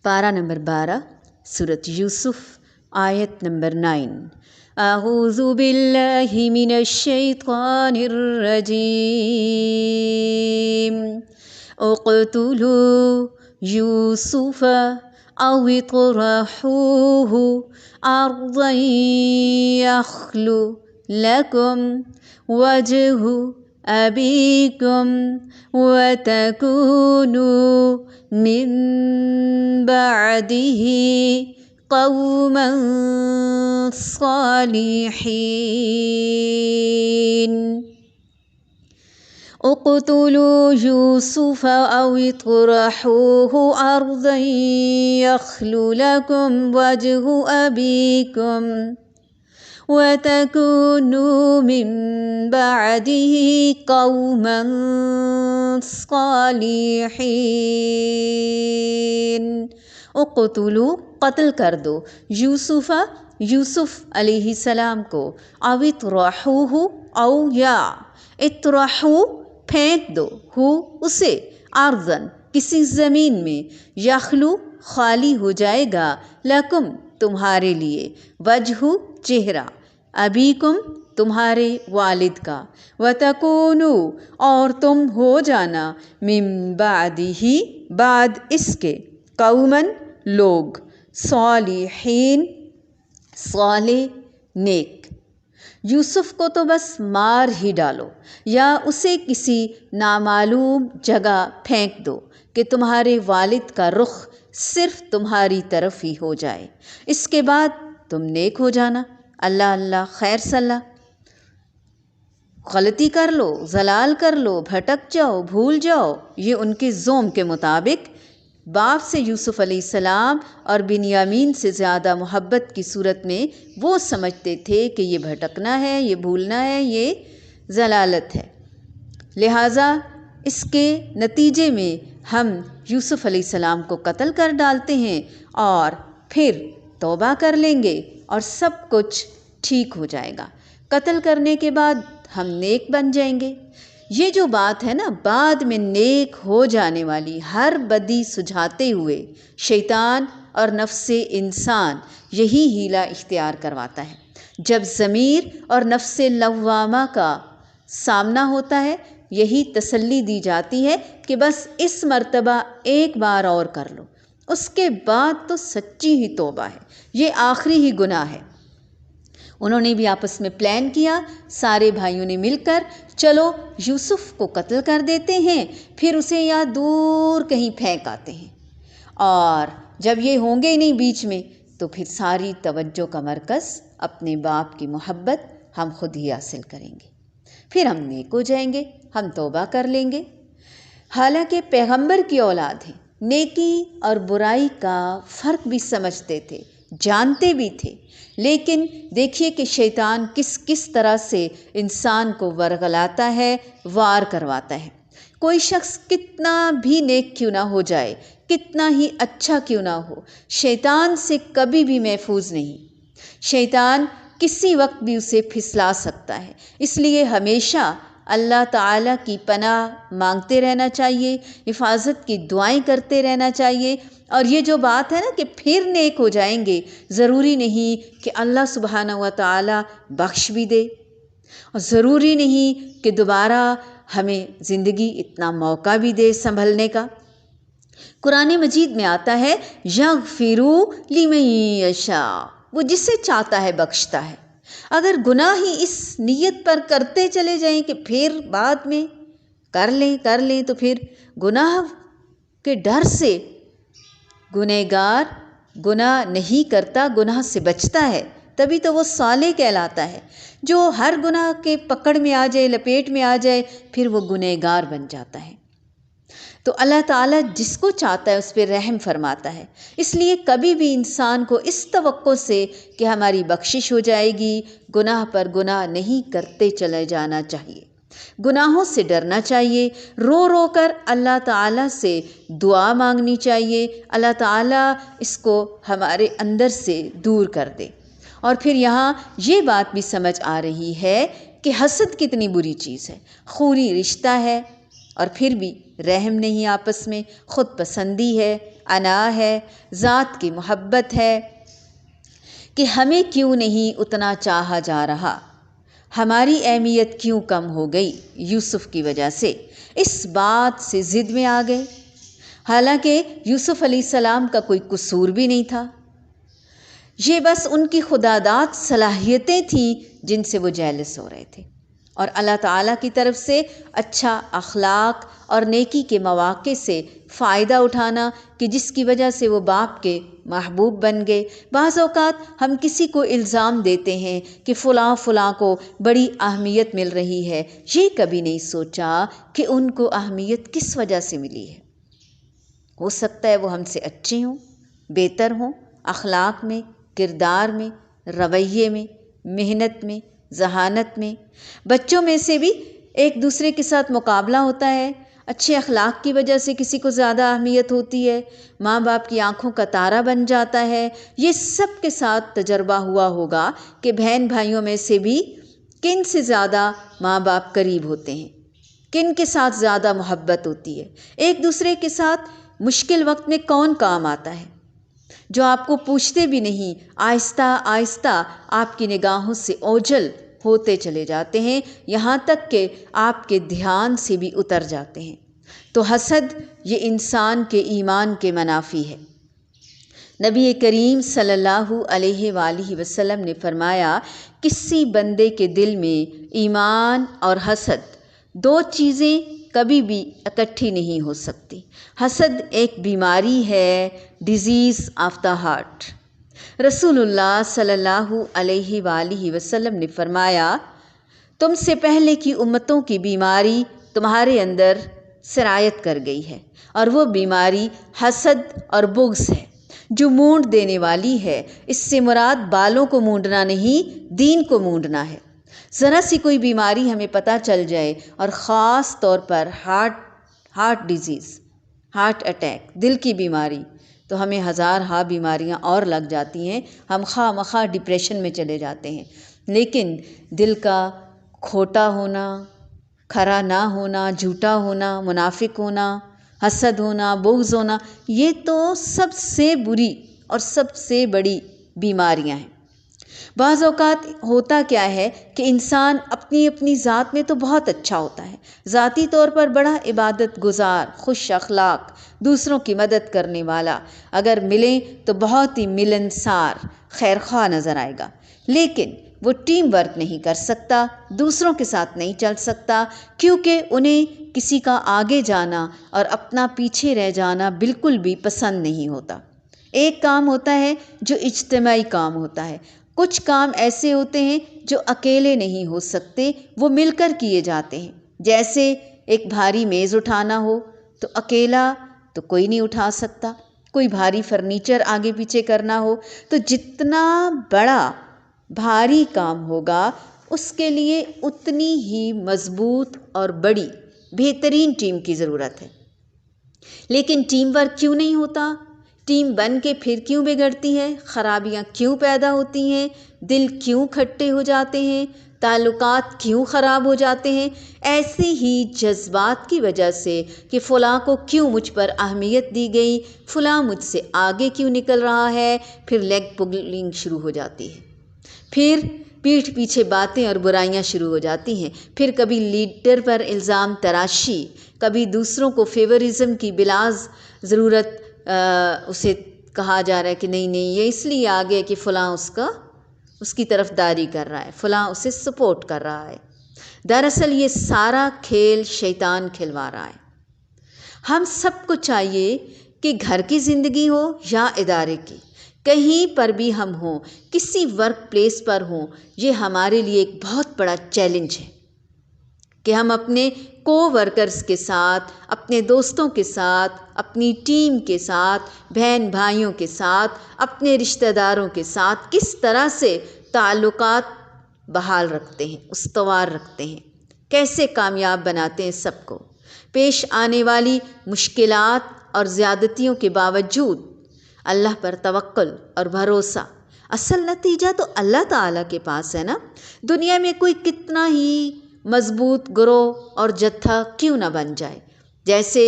پارہ نمبر 12 سورۃ یوسف آیت نمبر 9۔ اعوذ باللہ من الشیطان الرجیم اقتلوا یوسف او اطرحوه ارضا یخل لکم وجہ ابیکم وتکونوا من بعدہ قوما صالحین۔ اقتلوا یوسف او اطرحوه ارضا یخل لکم وجہ ابیکم وَتَكُونُوا مِن بَعْدِهِ قَوْمًا صَالِحِينَ۔ اقتلوا قتل کر دو یوسف علیہ السلام کو، او اطرحوہ او یا اطرحو پھینک دو ہو اسے، ارضاً کسی زمین میں، یخلو خالی ہو جائے گا، لکم تمہارے لیے، وجہ چہرہ، ابیکم تمہارے والد کا، وَتَكُونُوا اور تم ہو جانا، من بعدہ بعد اس کے، قوماً لوگ، صالحین صالح نیک۔ یوسف کو تو بس مار ہی ڈالو یا اسے کسی نامعلوم جگہ پھینک دو کہ تمہارے والد کا رخ صرف تمہاری طرف ہی ہو جائے، اس کے بعد تم نیک ہو جانا۔ اللہ اللہ خیر صلاح، غلطی کر لو، ضلال کر لو، بھٹک جاؤ، بھول جاؤ، یہ ان کے ذوم کے مطابق باپ سے یوسف علیہ السلام اور بنیامین سے زیادہ محبت کی صورت میں وہ سمجھتے تھے کہ یہ بھٹکنا ہے، یہ بھولنا ہے، یہ ضلالت ہے، لہٰذا اس کے نتیجے میں ہم یوسف علیہ السلام کو قتل کر ڈالتے ہیں اور پھر توبہ کر لیں گے اور سب کچھ ٹھیک ہو جائے گا، قتل کرنے کے بعد ہم نیک بن جائیں گے۔ یہ جو بات ہے نا، بعد میں نیک ہو جانے والی ہر بدی سجھاتے ہوئے شیطان اور نفس انسان یہی حیلہ اختیار کرواتا ہے۔ جب ضمیر اور نفس لوامہ کا سامنا ہوتا ہے، یہی تسلی دی جاتی ہے کہ بس اس مرتبہ ایک بار اور کر لو، اس کے بعد تو سچی ہی توبہ ہے، یہ آخری ہی گناہ ہے۔ انہوں نے بھی آپس میں پلان کیا، سارے بھائیوں نے مل کر، چلو یوسف کو قتل کر دیتے ہیں، پھر اسے یا دور کہیں پھینک آتے ہیں، اور جب یہ ہوں گے ہی نہیں بیچ میں تو پھر ساری توجہ کا مرکز اپنے باپ کی محبت ہم خود ہی حاصل کریں گے، پھر ہم نیک ہو جائیں گے، ہم توبہ کر لیں گے۔ حالانکہ پیغمبر کی اولاد ہیں، نیکی اور برائی کا فرق بھی سمجھتے تھے، جانتے بھی تھے، لیکن دیکھیے کہ شیطان کس طرح سے انسان کو ورغلاتا ہے، وار کرواتا ہے۔ کوئی شخص کتنا بھی نیک کیوں نہ ہو جائے، کتنا ہی اچھا کیوں نہ ہو، شیطان سے کبھی بھی محفوظ نہیں، شیطان کسی وقت بھی اسے پھسلا سکتا ہے۔ اس لیے ہمیشہ اللہ تعالیٰ کی پناہ مانگتے رہنا چاہیے، حفاظت کی دعائیں کرتے رہنا چاہیے، اور یہ جو بات ہے نا کہ پھر نیک ہو جائیں گے، ضروری نہیں کہ اللہ سبحانہ و تعالیٰ بخش بھی دے، اور ضروری نہیں کہ دوبارہ ہمیں زندگی اتنا موقع بھی دے سنبھلنے کا۔ قرآن مجید میں آتا ہے یغفر لمن یشاء، وہ جسے چاہتا ہے بخشتا ہے۔ اگر گناہ ہی اس نیت پر کرتے چلے جائیں کہ پھر بعد میں کر لیں تو پھر گناہ کے ڈر سے گنہگار گناہ نہیں کرتا، گناہ سے بچتا ہے، تبھی تو وہ صالح کہلاتا ہے۔ جو ہر گناہ کے پکڑ میں آ جائے، لپیٹ میں آ جائے، پھر وہ گنہگار بن جاتا ہے۔ تو اللہ تعالیٰ جس کو چاہتا ہے اس پہ رحم فرماتا ہے، اس لیے کبھی بھی انسان کو اس توقع سے کہ ہماری بخشش ہو جائے گی، گناہ پر گناہ نہیں کرتے چلے جانا چاہیے، گناہوں سے ڈرنا چاہیے، رو رو کر اللہ تعالیٰ سے دعا مانگنی چاہیے، اللہ تعالیٰ اس کو ہمارے اندر سے دور کر دے۔ اور پھر یہاں یہ بات بھی سمجھ آ رہی ہے کہ حسد کتنی بری چیز ہے، خوری رشتہ ہے، اور پھر بھی رحم نہیں آپس میں، خود پسندی ہے، انا ہے، ذات کی محبت ہے کہ ہمیں کیوں نہیں اتنا چاہا جا رہا، ہماری اہمیت کیوں کم ہو گئی یوسف کی وجہ سے۔ اس بات سے ضد میں آ گئے، حالانکہ یوسف علیہ السلام کا کوئی قصور بھی نہیں تھا، یہ بس ان کی خداداد صلاحیتیں تھیں جن سے وہ جیلس ہو رہے تھے، اور اللہ تعالیٰ کی طرف سے اچھا اخلاق اور نیکی کے مواقع سے فائدہ اٹھانا کہ جس کی وجہ سے وہ باپ کے محبوب بن گئے۔ بعض اوقات ہم کسی کو الزام دیتے ہیں کہ فلاں فلاں کو بڑی اہمیت مل رہی ہے، یہ کبھی نہیں سوچا کہ ان کو اہمیت کس وجہ سے ملی ہے۔ ہو سکتا ہے وہ ہم سے اچھے ہوں، بہتر ہوں، اخلاق میں، کردار میں، رویے میں، محنت میں، ذہانت میں۔ بچوں میں سے بھی ایک دوسرے کے ساتھ مقابلہ ہوتا ہے، اچھے اخلاق کی وجہ سے کسی کو زیادہ اہمیت ہوتی ہے، ماں باپ کی آنکھوں کا تارا بن جاتا ہے۔ یہ سب کے ساتھ تجربہ ہوا ہوگا کہ بہن بھائیوں میں سے بھی کن سے زیادہ ماں باپ قریب ہوتے ہیں، کن کے ساتھ زیادہ محبت ہوتی ہے، ایک دوسرے کے ساتھ مشکل وقت میں کون کام آتا ہے، جو آپ کو پوچھتے بھی نہیں، آہستہ آہستہ آپ کی نگاہوں سے اوجھل ہوتے چلے جاتے ہیں، یہاں تک کہ آپ کے دھیان سے بھی اتر جاتے ہیں۔ تو حسد یہ انسان کے ایمان کے منافی ہے۔ نبی کریم صلی اللہ علیہ وآلہ وسلم نے فرمایا، کسی بندے کے دل میں ایمان اور حسد دو چیزیں کبھی بھی اکٹھی نہیں ہو سکتی۔ حسد ایک بیماری ہے، ڈیزیز آف دا ہارٹ۔ رسول اللہ صلی اللہ علیہ وآلہ وسلم نے فرمایا، تم سے پہلے کی امتوں کی بیماری تمہارے اندر سرایت کر گئی ہے، اور وہ بیماری حسد اور بغض ہے، جو مونڈ دینے والی ہے۔ اس سے مراد بالوں کو مونڈنا نہیں، دین کو مونڈنا ہے۔ ذرا سی کوئی بیماری ہمیں پتہ چل جائے، اور خاص طور پر ہارٹ ڈیزیز، ہارٹ اٹیک، دل کی بیماری، تو ہمیں ہزارہا بیماریاں اور لگ جاتی ہیں، ہم خواہ مخواہ ڈپریشن میں چلے جاتے ہیں۔ لیکن دل کا کھوٹا ہونا، کھرا نہ ہونا، جھوٹا ہونا، منافق ہونا، حسد ہونا، بغض ہونا، یہ تو سب سے بری اور سب سے بڑی بیماریاں ہیں۔ بعض اوقات ہوتا کیا ہے کہ انسان اپنی اپنی ذات میں تو بہت اچھا ہوتا ہے، ذاتی طور پر بڑا عبادت گزار، خوش اخلاق، دوسروں کی مدد کرنے والا، اگر ملیں تو بہت ہی ملنسار، خیرخواہ نظر آئے گا، لیکن وہ ٹیم ورک نہیں کر سکتا، دوسروں کے ساتھ نہیں چل سکتا، کیونکہ انہیں کسی کا آگے جانا اور اپنا پیچھے رہ جانا بالکل بھی پسند نہیں ہوتا۔ ایک کام ہوتا ہے جو اجتماعی کام ہوتا ہے، کچھ کام ایسے ہوتے ہیں جو اکیلے نہیں ہو سکتے، وہ مل کر کیے جاتے ہیں۔ جیسے ایک بھاری میز اٹھانا ہو تو اکیلا تو کوئی نہیں اٹھا سکتا، کوئی بھاری فرنیچر آگے پیچھے کرنا ہو تو جتنا بڑا بھاری کام ہوگا اس کے لیے اتنی ہی مضبوط اور بڑی بہترین ٹیم کی ضرورت ہے۔ لیکن ٹیم ورک کیوں نہیں ہوتا؟ ٹیم بن کے پھر کیوں بگڑتی ہے؟ خرابیاں کیوں پیدا ہوتی ہیں؟ دل کیوں کھٹے ہو جاتے ہیں؟ تعلقات کیوں خراب ہو جاتے ہیں؟ ایسے ہی جذبات کی وجہ سے کہ فلاں کو کیوں مجھ پر اہمیت دی گئی، فلاں مجھ سے آگے کیوں نکل رہا ہے، پھر لیگ پولنگ شروع ہو جاتی ہے، پھر پیٹھ پیچھے باتیں اور برائیاں شروع ہو جاتی ہیں، پھر کبھی لیڈر پر الزام تراشی، کبھی دوسروں کو فیورزم کی بلا ضرورت اسے کہا جا رہا ہے کہ نہیں یہ اس لیے آگے کہ فلاں اس کی طرف داری کر رہا ہے، فلاں اسے سپورٹ کر رہا ہے۔ دراصل یہ سارا کھیل شیطان کھلوا رہا ہے۔ ہم سب کو چاہیے کہ گھر کی زندگی ہو یا ادارے کی، کہیں پر بھی ہم ہوں، کسی ورک پلیس پر ہوں، یہ ہمارے لیے ایک بہت بڑا چیلنج ہے کہ ہم اپنے کو ورکرز کے ساتھ، اپنے دوستوں کے ساتھ، اپنی ٹیم کے ساتھ، بہن بھائیوں کے ساتھ، اپنے رشتہ داروں کے ساتھ کس طرح سے تعلقات بحال رکھتے ہیں، استوار رکھتے ہیں، کیسے کامیاب بناتے ہیں سب کو۔ پیش آنے والی مشکلات اور زیادتیوں کے باوجود اللہ پر توکل اور بھروسہ، اصل نتیجہ تو اللہ تعالیٰ کے پاس ہے نا۔ دنیا میں کوئی کتنا ہی مضبوط گروہ اور جتھا کیوں نہ بن جائے، جیسے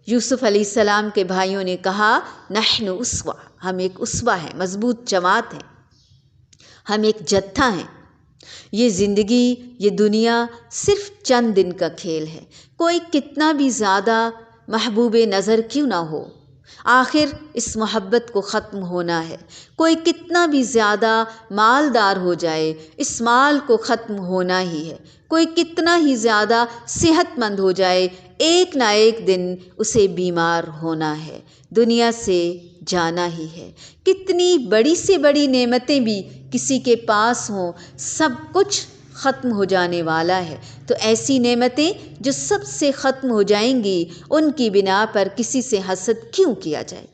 یوسف علیہ السلام کے بھائیوں نے کہا نحن اسوہ، ہم ایک اسوہ ہیں، مضبوط جماعت ہیں، ہم ایک جتھا ہیں۔ یہ زندگی، یہ دنیا صرف چند دن کا کھیل ہے، کوئی کتنا بھی زیادہ محبوب نظر کیوں نہ ہو، آخر اس محبت کو ختم ہونا ہے۔ کوئی کتنا بھی زیادہ مالدار ہو جائے، اس مال کو ختم ہونا ہی ہے۔ کوئی کتنا ہی زیادہ صحت مند ہو جائے، ایک نہ ایک دن اسے بیمار ہونا ہے، دنیا سے جانا ہی ہے۔ کتنی بڑی سے بڑی نعمتیں بھی کسی کے پاس ہوں، سب کچھ ختم ہو جانے والا ہے۔ تو ایسی نعمتیں جو سب سے ختم ہو جائیں گی، ان کی بنا پر کسی سے حسد کیوں کیا جائے؟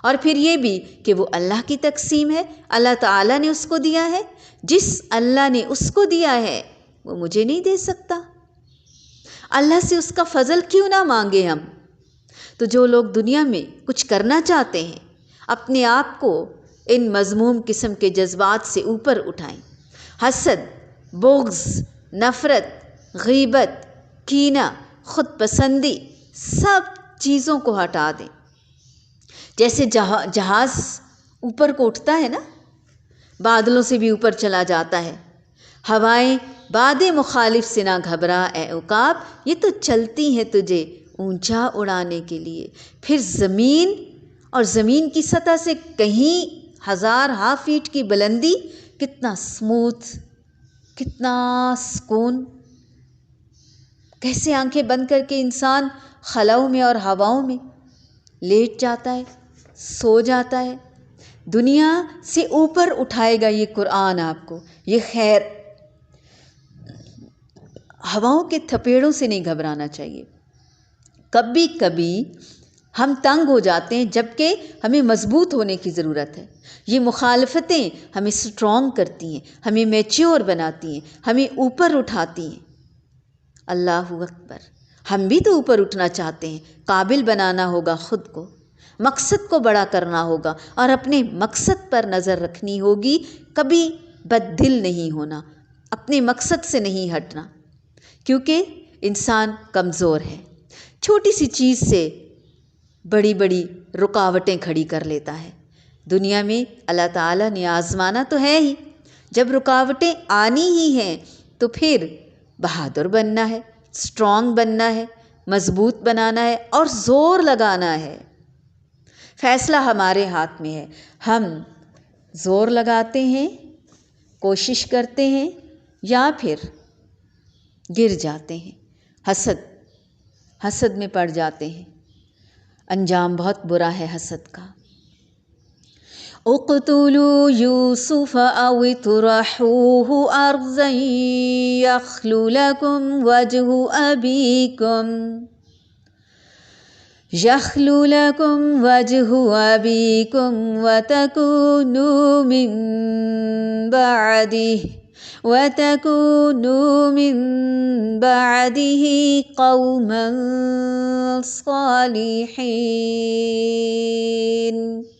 اور پھر یہ بھی کہ وہ اللہ کی تقسیم ہے، اللہ تعالیٰ نے اس کو دیا ہے، جس اللہ نے اس کو دیا ہے وہ مجھے نہیں دے سکتا؟ اللہ سے اس کا فضل کیوں نہ مانگے ہم؟ تو جو لوگ دنیا میں کچھ کرنا چاہتے ہیں، اپنے آپ کو ان مذموم قسم کے جذبات سے اوپر اٹھائیں۔ حسد، بغض، نفرت، غیبت، کینہ، خود پسندی، سب چیزوں کو ہٹا دیں۔ جیسے جہاز اوپر کو اٹھتا ہے نا، بادلوں سے بھی اوپر چلا جاتا ہے۔ ہوائیں باد مخالف سے نہ گھبرا اے عقاب، یہ تو چلتی ہیں تجھے اونچا اڑانے کے لیے۔ پھر زمین اور زمین کی سطح سے کہیں ہزارہا فیٹ کی بلندی، کتنا سموتھ، کتنا سکون، کیسے آنکھیں بند کر کے انسان خلاؤں میں اور ہواؤں میں لیٹ جاتا ہے، سو جاتا ہے۔ دنیا سے اوپر اٹھائے گا یہ قرآن آپ کو، یہ خیر۔ ہواؤں کے تھپیڑوں سے نہیں گھبرانا چاہیے۔ کبھی کبھی ہم تنگ ہو جاتے ہیں، جبکہ ہمیں مضبوط ہونے کی ضرورت ہے۔ یہ مخالفتیں ہمیں سٹرونگ کرتی ہیں، ہمیں میچیور بناتی ہیں، ہمیں اوپر اٹھاتی ہیں۔ اللہ اکبر! ہم بھی تو اوپر اٹھنا چاہتے ہیں، قابل بنانا ہوگا خود کو، مقصد کو بڑا کرنا ہوگا اور اپنے مقصد پر نظر رکھنی ہوگی، کبھی بد دل نہیں ہونا، اپنے مقصد سے نہیں ہٹنا، کیونکہ انسان کمزور ہے، چھوٹی سی چیز سے بڑی بڑی رکاوٹیں کھڑی کر لیتا ہے۔ دنیا میں اللہ تعالیٰ نے آزمانا تو ہے ہی، جب رکاوٹیں آنی ہی ہیں تو پھر بہادر بننا ہے، اسٹرانگ بننا ہے، مضبوط بنانا ہے اور زور لگانا ہے۔ فیصلہ ہمارے ہاتھ میں ہے، ہم زور لگاتے ہیں، کوشش کرتے ہیں، یا پھر گر جاتے ہیں، حسد میں پڑ جاتے ہیں۔ انجام بہت برا ہے حسد کا۔ اقتلوا یوسف او اطرحوه ارضا یخل لکم وجہ ابیکم وتكونوا من بعده قوما صالحين۔